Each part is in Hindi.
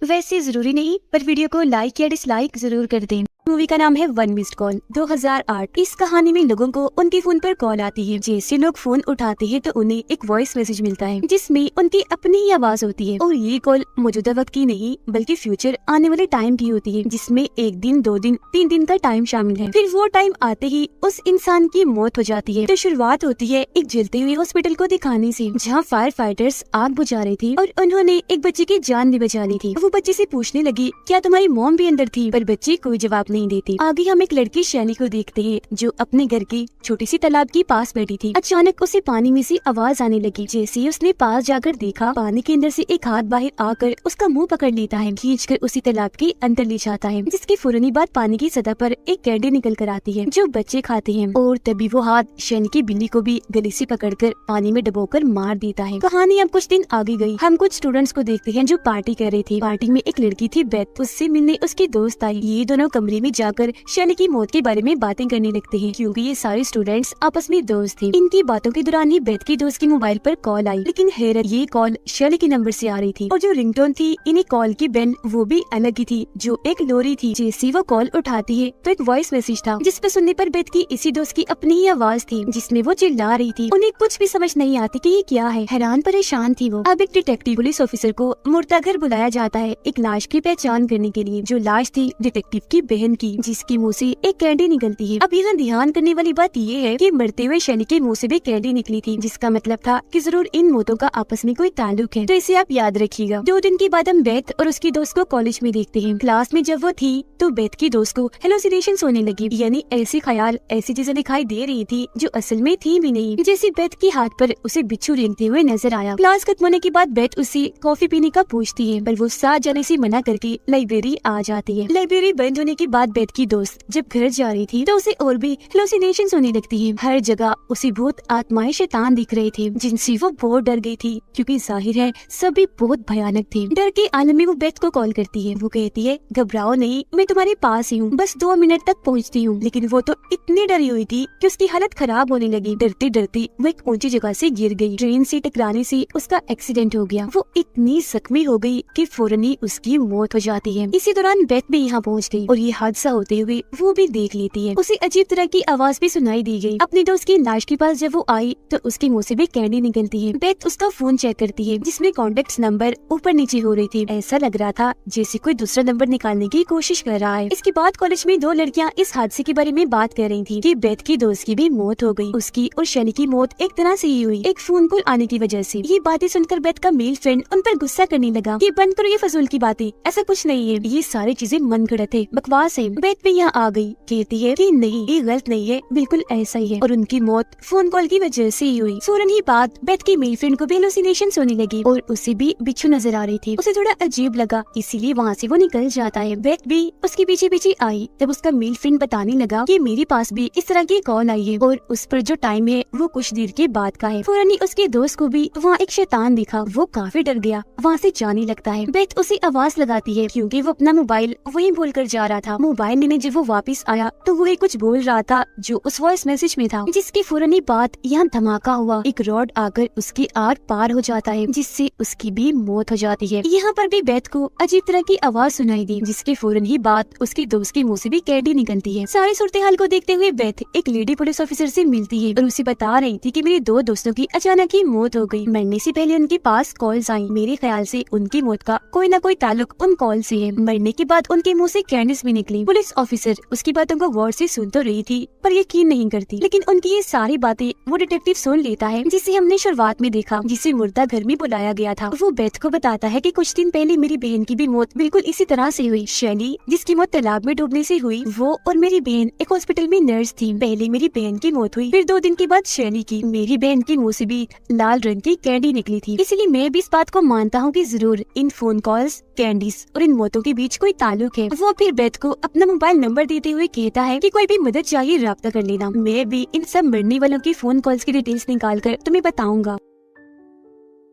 वैसे जरूरी नहीं, पर वीडियो को लाइक या डिसलाइक जरूर कर दें। मूवी का नाम है वन मिस्ड कॉल 2008। इस कहानी में लोगों को उनके फोन पर कॉल आती है। जैसे लोग फोन उठाते हैं तो उन्हें एक वॉइस मैसेज मिलता है जिसमें उनकी अपनी ही आवाज होती है। और ये कॉल मौजूदा वक्त की नहीं बल्कि फ्यूचर आने वाले टाइम की होती है, जिसमें 1 दिन 2 दिन 3 दिन का टाइम शामिल है। फिर वो टाइम आते ही उस इंसान की मौत हो जाती है। तो शुरुआत होती है एक जलते हुए हॉस्पिटल को दिखाने से, जहाँ फायर फाइटर्स आग बुझा रहे थे और उन्होंने एक बच्चे की जान भी बचा ली थी। वो बच्चे से पूछने लगी, क्या तुम्हारी मॉम भी अंदर थी? पर बच्ची कोई जवाब नहीं देती। आगे हम एक लड़की शैली को देखते हैं जो अपने घर की छोटी सी तालाब के पास बैठी थी। अचानक उसे पानी में से आवाज आने लगी। जैसे ही उसने पास जाकर देखा, पानी के अंदर से एक हाथ बाहर आकर उसका मुंह पकड़ लेता है, खींचकर उसी तालाब के अंदर ले जाता है, जिसके फौरनी बाद पानी की सतह पर एक कैंडी निकल कर आती है जो बच्चे खाते हैं। और तभी वो हाथ शैली की बिल्ली को भी गले से पकड़कर पानी में डुबोकर मार देता है। कहानी अब कुछ दिन आगे गई। हम कुछ स्टूडेंट्स को देखते हैं जो पार्टी कर रहे थे। पार्टी में एक लड़की थी बेथ, उससे मिलने उसकी दोस्त आई। ये दोनों कमरे में जाकर शैली की मौत के बारे में बातें करने लगते हैं, क्योंकि ये सारे स्टूडेंट्स आपस में दोस्त थे। इनकी बातों के दौरान ही बेथ की दोस्त के मोबाइल पर कॉल आई, लेकिन हैरत ये कॉल शैली के नंबर से आ रही थी। और जो रिंगटोन थी इन्हें कॉल की बेल वो भी अलग ही थी, जो एक लोरी थी। जैसे वो कॉल उठाती है तो एक वॉइस मैसेज था, जिस पर सुनने पर बेथ की इसी दोस्त की अपनी ही आवाज थी, जिसमें वो चिल्ला रही थी। उन्हें कुछ भी समझ नहीं आती कि ये क्या है। हैरान परेशान थी वो। अब एक डिटेक्टिव पुलिस ऑफिसर को मुर्दा घर बुलाया जाता है एक लाश की पहचान करने के लिए। जो लाश थी डिटेक्टिव की बहन की, जिसकी मुँह से एक कैंडी निकलती है। अब यहाँ ध्यान करने वाली बात ये है कि मरते हुए शैली के मुंह से भी कैंडी निकली थी, जिसका मतलब था कि जरूर इन मौतों का आपस में कोई ताल्लुक है। तो इसे आप याद रखिएगा। 2 दिन के बाद हम बेथ और उसकी दोस्त को कॉलेज में देखते हैं। क्लास में जब वो थी तो बेथ की दोस्त को हेलुसिनेशंस होने लगी, यानी ऐसी ख्याल ऐसी चीजें दिखाई दे रही थी जो असल में थी भी नहीं। जैसे बेथ के हाथ पर उसे बिच्छू रेंगते हुए नजर आया। क्लास खत्म होने के बाद बेथ उसे कॉफी पीने का पूछती है, पर वो साथ जाने से मना करके लाइब्रेरी आ जाती है। लाइब्रेरी बंद होने के बाद बेथ की दोस्त जब घर जा रही थी तो उसे और भी हेलुसिनेशंस होने लगती है। हर जगह उसे भूत आत्माएं शैतान दिख रहे थे, जिनसे वो बहुत डर गई थी, क्योंकि जाहिर है सभी बहुत भयानक थे। डर के आलम में वो बेथ को कॉल करती है। वो कहती है, घबराओ नहीं, मैं तुम्हारे पास ही हूँ, बस 2 मिनट तक पहुँचती हूँ। लेकिन वो तो इतनी डरी हुई थी कि उसकी हालत खराब होने लगी। डरते डरते वो एक ऊंची जगह से गिर गई। ट्रेन से टकराने से उसका एक्सीडेंट हो गया। वो इतनी जख्मी हो गई कि फौरन ही उसकी मौत हो जाती है। इसी दौरान बेथ भी यहाँ पहुँच गई और ये हादसा होते हुए वो भी देख लेती है। उसे अजीब तरह की आवाज भी सुनाई दी गई। अपनी दोस्त की लाश के पास जब वो आई तो उसके मुंह से भी कैंडी निकलती है। बेथ उसका फोन चेक करती है, जिसमें कॉन्टेक्ट नंबर ऊपर नीचे हो रही थी। ऐसा लग रहा था जैसे कोई दूसरा नंबर निकालने की कोशिश कर रहा है। इसके बाद कॉलेज में 2 लड़कियां इस हादसे के बारे में बात कर रही थी कि बेथ की दोस्त की भी मौत हो गई। उसकी और शैली की मौत एक तरह से ही हुई, एक फोन कॉल आने की वजह से। ये बातें सुनकर बेथ का मेल फ्रेंड उन पर गुस्सा करने लगा कि बंद करो ये फजूल की बातें, ऐसा कुछ नहीं है, ये सारी चीजें मन गढ़ंत है, बकवास है। बेथ भी यहाँ आ गई, कहती है कि नहीं, ये गलत नहीं है, बिल्कुल ऐसा ही है, और उनकी मौत फोन कॉल की वजह से ही हुई। फौरन ही बात बेथ की मेल फ्रेंड को भी हेलुसिनेशंस होने लगी और उसे भी बिच्छू नजर आ रही थी। उसे थोड़ा अजीब लगा, इसीलिए वहाँ से वो निकल जाता है। बेथ भी उसके पीछे पीछे आई। तब उसका मेल फ्रेंड बताने लगा कि मेरे पास भी इस तरह की कॉल आई है और उस पर जो टाइम है वो कुछ देर के बाद का है। फौरन ही उसके दोस्त को भी वहाँ एक शैतान दिखा। वो काफी डर गया, वहाँ से जाने लगता है। बेथ उसे आवाज लगाती है क्योंकि वो अपना मोबाइल वहीं भूल कर जा रहा था। मोबाइल लेने जब वो वापस आया तो वही कुछ बोल रहा था जो उस वॉइस मैसेज में था, जिसकी फौरन ही बात यहाँ धमाका हुआ। एक रॉड आकर उसके आर पार हो जाता है, जिससे उसकी भी मौत हो जाती है। यहाँ पर भी बेथ को अजीब तरह की आवाज सुनाई दी, जिसके फौरन ही बात उसके दोस्त के मुंह से भी कैंडी निकलती है। सारी सूरत हाल को देखते हुए बेथ एक लेडी पुलिस ऑफिसर से मिलती है और उसे बता रही थी कि मेरे 2 दोस्तों की अचानक ही मौत हो गई। मरने से पहले उनके पास कॉल्स आई। मेरे ख्याल से उनकी मौत का कोई न कोई ताल्लुक उन कॉल से है। मरने के बाद उनके मुँह से कैंडीज भी निकली। पुलिस ऑफिसर उसकी बातों को गौर से सुन तो रही थी पर यकीन नहीं करती, लेकिन उनकी ये सारी बातें वो डिटेक्टिव सुन लेता है, जिसे हमने शुरुआत में देखा, जिसे मुर्दा घर में बुलाया गया था। वो बेथ को बताता है कि कुछ दिन पहले मेरी बहन की भी मौत बिल्कुल इसी तरह से हुई। शैली जिसकी मौत तालाब में डूबने से हुई, वो और मेरी बहन एक हॉस्पिटल में नर्स थी। पहले मेरी बहन की मौत हुई, फिर 2 दिन के बाद शैली की। मेरी बहन के मुँह से भी लाल रंग की कैंडी निकली थी। इसलिए मैं भी इस बात को मानता हूँ कि जरूर इन फोन कॉल्स, कैंडीज और इन मौतों के बीच कोई ताल्लुक है। वो फिर बेथ को अपना मोबाइल नंबर देते हुए कहता है कि कोई भी मदद चाहिए राब्ता कर लेना, मैं भी इन सब मरने वालों की फोन कॉल्स की डिटेल्स निकाल कर तुम्हें बताऊंगा।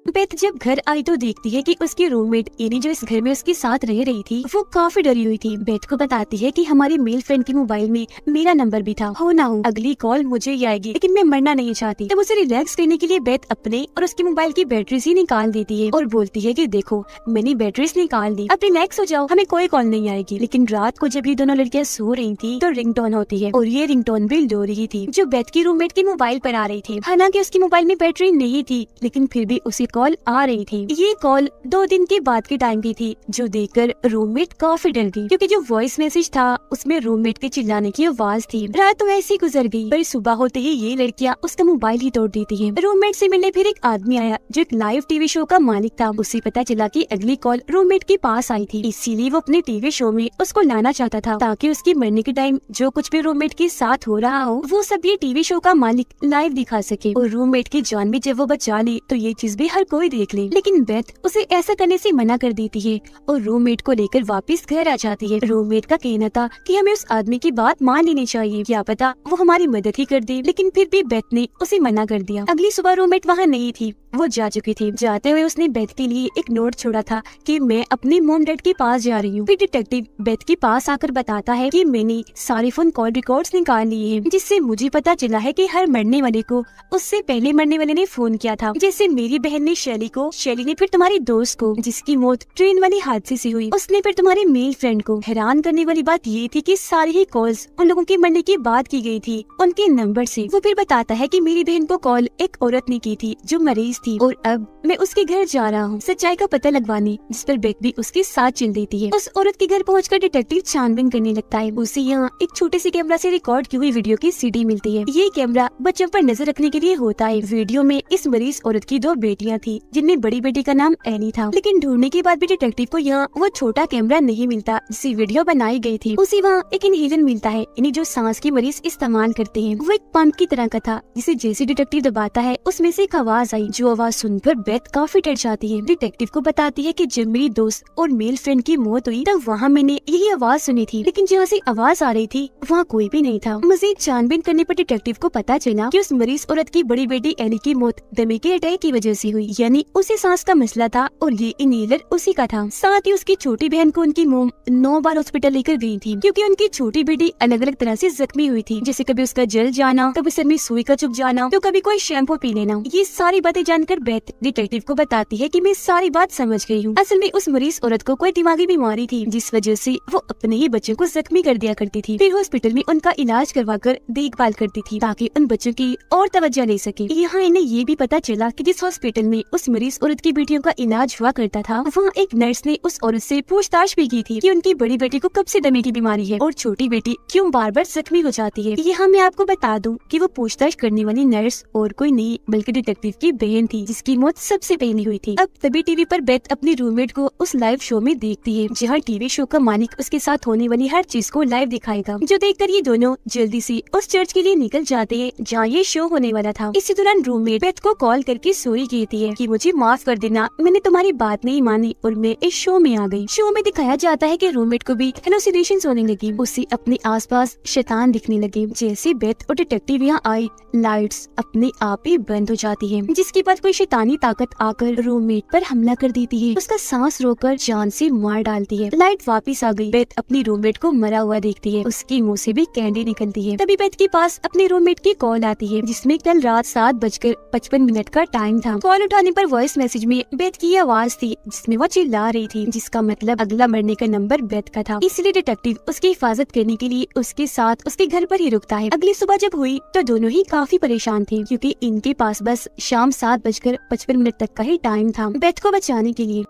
बेथ जब घर आई तो देखती है कि उसकी रूममेट यानी जो इस घर में उसके साथ रह रही थी वो काफी डरी हुई थी। बेथ को बताती है कि हमारी मेल फ्रेंड के मोबाइल में मेरा नंबर भी था, हो ना हो अगली कॉल मुझे ही आएगी, लेकिन मैं मरना नहीं चाहती। तब उसे रिलैक्स करने के लिए बेथ अपने और उसके मोबाइल की बैटरीज ही निकाल देती है और बोलती है कि देखो मैंने बैटरीज निकाल दी, अब रिलैक्स हो जाओ, हमें कोई कॉल नहीं आएगी। लेकिन रात को जब ये दोनों लड़कियां सो रही थी तो रिंगटोन होती है और ये रिंगटोन भी लोरी ही थी जो बेथ की रूममेट के मोबाइल पर आ रही थी। हालांकि उसके मोबाइल में बैटरी नहीं थी लेकिन फिर भी उसे कॉल आ रही थी। ये कॉल 2 दिन के बाद के टाइम की थी जो देखकर रूममेट काफी डर गई क्योंकि जो वॉइस मैसेज था उसमें रूममेट के चिल्लाने की आवाज थी। रात तो ऐसी गुजर गई पर सुबह होते ही ये लड़कियां उसका मोबाइल ही तोड़ देती है। रूममेट से मिलने फिर एक आदमी आया जो एक लाइव टीवी शो का मालिक था। उसे पता चला कि अगली कॉल रूममेट के पास आई थी, इसीलिए वो अपने टीवी शो में उसको लाना चाहता था ताकि उसके मरने के टाइम जो कुछ भी रूममेट के साथ हो रहा हो वो सब ये टीवी शो का मालिक लाइव दिखा सके और रूममेट की जान भी जब वो बचा ली तो ये चीज भी हर कोई देख ले। लेकिन बेथ उसे ऐसा करने से मना कर देती है और रूममेट को लेकर वापस घर आ जाती है। रूममेट का कहना था कि हमें उस आदमी की बात मान लेनी चाहिए, क्या पता वो हमारी मदद ही कर दे, लेकिन फिर भी बेथ ने उसे मना कर दिया। अगली सुबह रूममेट वहाँ नहीं थी, वो जा चुकी थी। जाते हुए उसने बेथ के लिए एक नोट छोड़ा था कि मैं अपने मॉम डैड के पास जा रही हूँ। फिर डिटेक्टिव बेथ के पास आकर बताता है कि मैंने सारे फोन कॉल रिकॉर्ड्स निकाल लिए हैं, जिससे मुझे पता चला है कि हर मरने वाले को उससे पहले मरने वाले ने फोन किया था। जैसे मेरी बहन ने शैली को, शैली ने फिर तुम्हारी दोस्त को जिसकी मौत ट्रेन वाली हादसे से हुई, उसने फिर तुम्हारे मेल फ्रेंड को। हैरान करने वाली बात ये थी कि सारी ही कॉल्स उन लोगों के मरने की बात की गई थी उनके नंबर से। वो फिर बताता है कि मेरी बहन को कॉल एक औरत ने की थी जो मरीज थी और अब मैं उसके घर जा रहा हूँ सच्चाई का पता लगवाने, जिस पर बेथ भी उसके साथ चल देती है। उस औरत के घर पहुंचकर डिटेक्टिव छानबीन करने लगता है। उसे यहाँ एक छोटे से कैमरा से रिकॉर्ड की हुई वीडियो की सीडी मिलती है। ये कैमरा बच्चों पर नजर रखने के लिए होता है। वीडियो में इस मरीज औरत की 2 बेटियां थी जिनमें बड़ी बेटी का नाम एनी था, लेकिन ढूंढने के बाद भी डिटेक्टिव को यहाँ वो छोटा कैमरा नहीं मिलता जिससे वीडियो बनाई गई थी। उसे वहाँ एक इनहेलर मिलता है, यानी जो सांस की मरीज इस्तेमाल करते हैं। वो एक पंप की तरह का था जिसे जैसे डिटेक्टिव दबाता है उसमें से एक आवाज आई, जो आवाज सुनकर बेथ काफी डर जाती है। डिटेक्टिव को बताती है कि जब मेरी दोस्त और मेल फ्रेंड की मौत हुई तब वहाँ मैंने यही आवाज सुनी थी, लेकिन जहाँ से आवाज आ रही थी वहाँ कोई भी नहीं था। मजीद छानबीन करने पर डिटेक्टिव को पता चला कि उस मरीज औरत की बड़ी बेटी एनी की मौत दमे के अटैक की वजह से हुई, यानी उसे सांस का मसला था और ये इनहेलर उसी का था। साथ ही उसकी छोटी बहन को उनकी मोम 9 बार हॉस्पिटल लेकर गई थी क्योंकि उनकी छोटी बेटी अलग अलग तरह से जख्मी हुई थी, जैसे कभी उसका जल जाना, कभी सर में सुई का चुभ जाना, तो कभी कोई शैम्पू पी लेना। ये सारी बातें जानकर बेथ डिटेक्टिव को बताती है कि मैं सारी बात समझ गई हूँ। असल में उस मरीज औरत को कोई दिमागी बीमारी थी जिस वजह से वो अपने ही बच्चों को जख्मी कर दिया करती थी, फिर हॉस्पिटल में उनका इलाज करवाकर देखभाल करती थी ताकि उन बच्चों की और तवज्जो ले सके। यहाँ इन्हें ये भी पता चला कि जिस हॉस्पिटल में उस मरीज औरत की बेटियों का इलाज हुआ करता था वहाँ एक नर्स ने उस औरत से पूछताछ भी की थी कि उनकी बड़ी बेटी को कब से दमे की बीमारी है और छोटी बेटी क्यों बार बार जख्मी हो जाती है। यहाँ मैं आपको बता दूं कि वो पूछताछ करने वाली नर्स और कोई नहीं बल्कि डिटेक्टिव की बहन थी जिसकी मौत सबसे पहले हुई थी। अब तभी टीवी पर बेथ अपनी रूममेट को उस लाइव शो में देखती है जहाँ टीवी शो का मालिक उसके साथ होने वाली हर चीज को लाइव दिखाएगा, जो देखकर ये दोनों जल्दी से उस चर्च के लिए निकल जाते हैं जहाँ ये शो होने वाला था। इसी दौरान रूममेट बेथ को कॉल करके सोई कहती है कि मुझे माफ कर देना, मैंने तुम्हारी बात नहीं मानी और मैं इस शो में आ गई। शो में दिखाया जाता है कि रूममेट को भी हेलुसिनेशंस होने लगी, उसे अपने आसपास शैतान दिखने लगे। जैसे बेथ और डिटेक्टिव यहाँ आए लाइट्स अपने आप ही बंद हो जाती है, जिसके बाद कोई शैतानी ताकत आकर रूममेट पर हमला कर देती है, उसका सांस रोककर जान से मार डालती है। लाइट वापस आ गई। बेथ अपनी रूममेट को मरा हुआ देखती है, उसके मुंह से भी कैंडी निकलती है। तभी बेथ के पास अपने रूममेट की कॉल आती है जिसमें कल रात 7:55 का टाइम था। कॉल उठाने पर वॉइस मैसेज में बेथ की आवाज थी जिसमें वो चिल्ला रही थी, जिसका मतलब अगला मरने का नंबर बेथ का था। इसलिए डिटेक्टिव उसकी हिफाजत करने के लिए उसके साथ उसके घर पर ही रुकता है। अगली सुबह जब हुई तो दोनों ही काफी परेशान थे क्योंकि इनके पास बस शाम 7:55 तक का ही टाइम था बेथ को बचाने के लिए।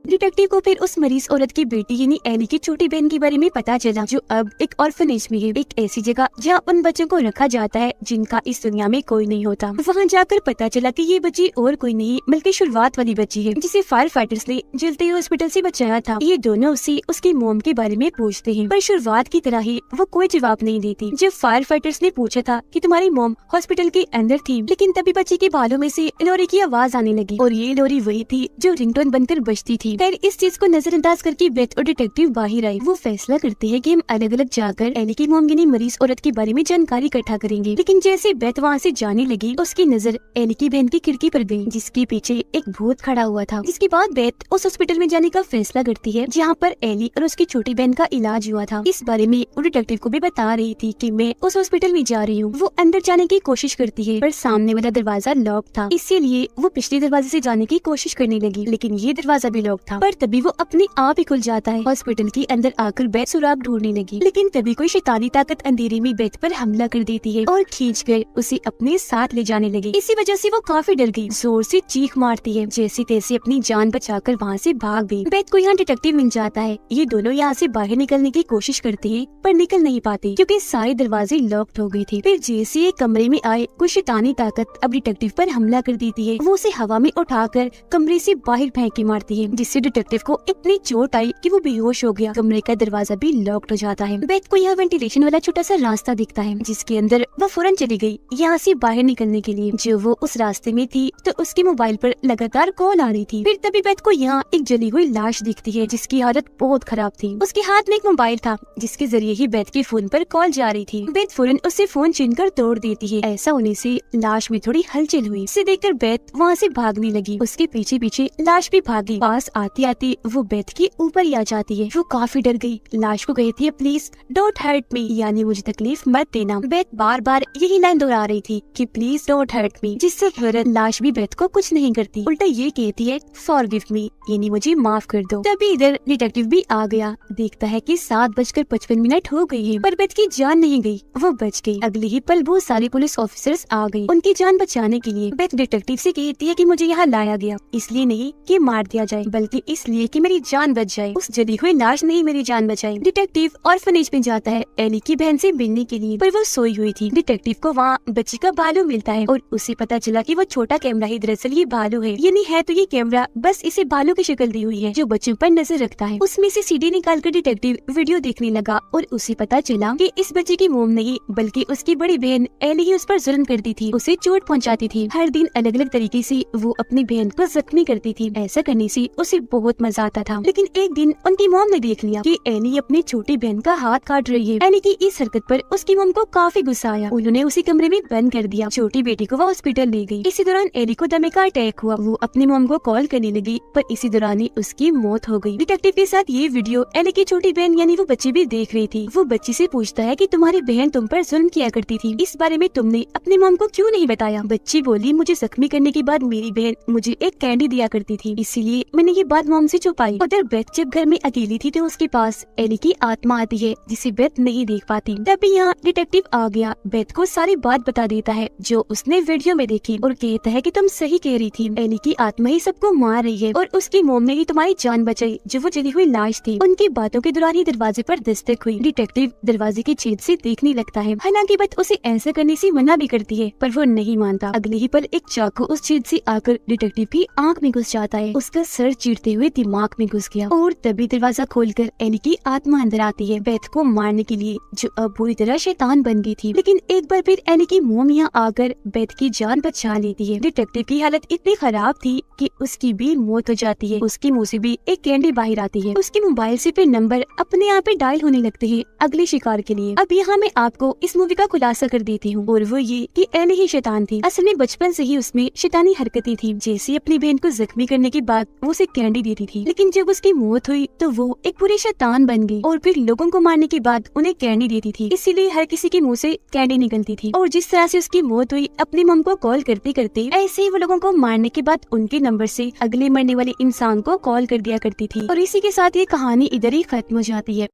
डिटेक्टिव को फिर उस मरीज औरत की बेटी यानी एली की छोटी बहन के बारे में पता चला जो अब एक ऑर्फनेज में है, एक ऐसी जगह जहाँ उन बच्चों को रखा जाता है जिनका इस दुनिया में कोई नहीं होता। वहाँ जाकर पता चला कि ये बच्ची और कोई नहीं बल्कि शुरुआत वाली बच्ची है जिसे फायर फाइटर्स ने जलते हुए हॉस्पिटल से बचाया था। ये दोनों उससे उसकी मोम के बारे में पूछते हैं पर शुरुआत की तरह ही वो कोई जवाब नहीं देती। जब फायर फाइटर्स ने पूछा था कि तुम्हारी मोम हॉस्पिटल के अंदर थी, लेकिन तभी बच्ची के बालों में से लोरी की आवाज आने लगी और ये लोरी वही थी जो रिंगटोन बनकर बजती थी। थी। फिर इस चीज को नजरअंदाज करके बेथ और डिटेक्टिव बाहर आए। वो फैसला करते हैं कि हम अलग अलग जाकर एली की मोम यानी मरीज औरत के बारे में जानकारी इकट्ठा करेंगे। लेकिन जैसे बेथ वहाँ से जाने लगी, उसकी नजर एली की बहन की खिड़की पर गई, जिसके पीछे एक भूत खड़ा हुआ था। जिसके बाद बेथ उस हॉस्पिटल में जाने का फैसला करती है जहाँ पर एली और उसकी छोटी बहन का इलाज हुआ था। इस बारे में वो डिटेक्टिव को भी बता रही थी कि मैं उस हॉस्पिटल में जा रही हूँ। वो अंदर जाने की कोशिश करती है पर सामने वाला दरवाजा लॉक था, इसीलिए वो पिछले दरवाजे से जाने की कोशिश करने लगी, लेकिन ये दरवाजा भी लॉक था। पर तभी वो अपने आप ही खुल जाता है। हॉस्पिटल के अंदर आकर बेथ सुराग ढूंढने लगी, लेकिन तभी कोई शैतानी ताकत अंधेरे में बेथ पर हमला कर देती है और खींचकर उसे अपने साथ ले जाने लगी। इसी वजह से वो काफी डर गई, जोर से चीख मारती है, जैसे तैसे अपनी जान बचाकर वहाँ से भाग गई। बेथ को यहाँ डिटेक्टिव मिल जाता है। ये दोनों यहाँ से बाहर निकलने की कोशिश करते हैं पर निकल नहीं पाते क्योंकि सारे दरवाजे लॉक्ड हो गए थे। फिर जैसे एक कमरे में आए, कुछ शैतानी ताकत अब डिटेक्टिव पर हमला कर देती है। वो उसे हवा में उठाकर कमरे से बाहर फेंक के मारती है, जिससे डिटेक्टिव को इतनी चोट आई कि वो बेहोश हो गया। कमरे का दरवाजा भी लॉक्ड हो जाता है। बेथ को यहाँ वेंटिलेशन वाला छोटा सा रास्ता दिखता है, जिसके अंदर वो फौरन चली गई यहाँ से बाहर निकलने के लिए। जो वो उस रास्ते में थी तो उसके मोबाइल पर लगातार कॉल आ रही थी। फिर तभी बेथ को यहाँ एक जली हुई लाश दिखती है, जिसकी हालत बहुत खराब थी। उसके हाथ में एक मोबाइल था, जिसके जरिए ही बेथ के फोन पर कॉल जा रही थी। बेथ फौरन उससे फोन छीनकर तोड़ देती है। ऐसा होने से लाश में थोड़ी हलचल हुई। इसे देखकर बेथ वहाँ से भागने लगी। उसके पीछे पीछे लाश भी भागी। पास आती आती वो बेथ के ऊपर ही आ जाती है। वो काफी डर गई। लाश को कहती है, प्लीज डोंट हर्ट मी, यानी मुझे तकलीफ मत देना। बेथ बार बार यही लाइन दोहरा रही थी कि प्लीज डोंट हर्ट मी, जिससे फौरन लाश भी बेथ को कुछ नहीं करती, उल्टा ये कहती है फॉरगिव मी, यानी मुझे माफ कर दो। तभी इधर डिटेक्टिव भी आ गया। देखता है कि 7:55 हो गई है, पर बेथ की जान नहीं गई, वो बच गई। अगले ही पल बहुत सारे पुलिस ऑफिसर्स आ गए उनकी जान बचाने के लिए। बेथ डिटेक्टिव से कहती है कि मुझे यहाँ लाया गया इसलिए नहीं कि मार दिया जाए, बल्कि इसलिए कि मेरी जान बच जाए। उस जली हुई लाश ने ही मेरी जान बचाई। डिटेक्टिव ऑर्फनेज में जाता है एली की बहन से मिलने के लिए, पर वो सोई हुई थी। डिटेक्टिव को वहाँ बच्ची का भालू मिलता है और उसे पता चला कि वो छोटा कैमरा ही दरअसल ये भालू है। ये नहीं है तो ये कैमरा बस इसे भालू की शक्ल दी हुई है जो बच्चों पर नजर रखता है। उसमें से सीडी निकालकर डिटेक्टिव वीडियो देखने लगा और उसे पता चला कि इस बच्चे की मोम नहीं बल्कि उसकी बड़ी बहन एली ही उस पर जुल्म करती थी, उसे चोट पहुंचाती थी। हर दिन अलग अलग तरीके से वो अपनी बहन को जख्मी करती थी। ऐसा करने से उसे बहुत मजा आता था। लेकिन एक दिन उनकी मोम ने देख लिया कि एली अपनी छोटी बहन का हाथ काट रही है। एली की इस हरकत पर उसकी मोम को काफी गुस्सा आया। उन्होंने उसी कमरे में बंद कर दिया। छोटी बेटी को वो हॉस्पिटल ले गई। इसी दौरान एली को दमे का अटैक हुआ। वो अपनी मोम को कॉल करने लगी, पर इसी दौरान ही उसकी मौत हो गई। डिटेक्टिव के साथ ये वीडियो एली की छोटी बहन यानी वो बच्ची भी देख रही थी। वो बच्ची से पूछता है कि तुम्हारी बहन तुम पर जुल्म किया करती थी, इस बारे में तुमने अपनी मोम को क्यों नहीं बताया? बच्ची बोली, मुझे जख्मी करने के बाद मेरी बहन मुझे एक कैंडी दिया करती थी, इसीलिए मैंने ये बात मोम से छुपाई। उधर बेथ जब घर में अकेली थी तो उसके पास एली की आत्मा आती है जिसे बेथ नहीं देख पाती। तभी यहाँ डिटेक्टिव आ गया। बेथ को सारी बात बता देता है जो उसने वीडियो में देखी और कहता है कि तुम सही कह रही थी, एली की आत्मा ही सबको मार रही है और उसकी मोम ने ही तुम्हारी जान बचाई जो वो जली हुई लाश थी। उनकी बातों के दौरान ही दरवाजे पर दस्तक हुई। डिटेक्टिव दरवाजे की छेद से देखने लगता है। हालांकि बेथ उसे ऐसा करने से मना भी करती है, पर वो नहीं मानता। अगले ही पल एक चाकू उस छेद से आकर डिटेक्टिव की आंख में घुस जाता है। उसका सर चीरते हुए दिमाग में घुस गया और तभी दरवाजा खोलकर एली की आत्मा अंदर आती है बेथ को मारने के लिए, जो अब पूरी तरह शैतान बन गई थी। लेकिन एक बार फिर एली की मोम यहाँ आकर बेथ की जान बचा लेती है। डिटेक्टिव की हालत इतनी खराब थी कि उसकी भी मौत हो जाती है। उसके मुंह से भी एक कैंडी बाहर आती है। उसके मोबाइल से फिर नंबर अपने आप ही डायल होने लगते हैं अगले शिकार के लिए। अब यहाँ मैं आपको इस मूवी का खुलासा कर देती हूँ, और वो ये कि एली ही शैतान थी। असल में बचपन से ही उसमें शैतानी हरकतें थी। जैसे अपनी बहन को जख्मी करने के बाद वो उसे कैंडी देती थी, लेकिन जब उसकी मौत हुई तो वो एक पूरी शैतान बन गई और फिर लोगों को मारने के बाद उन्हें कैंडी देती थी। इसीलिए हर किसी के मुंह से कैंडी निकलती थी। और जिस तरह से उसकी मौत हुई अपनी मम को कॉल करते करते, ऐसे ही वो लोगों को मारने के बाद उनके नंबर से अगले मरने वाले इंसान को कॉल कर दिया करती थी। और इसी के साथ ये कहानी इधर ही खत्म हो जाती है।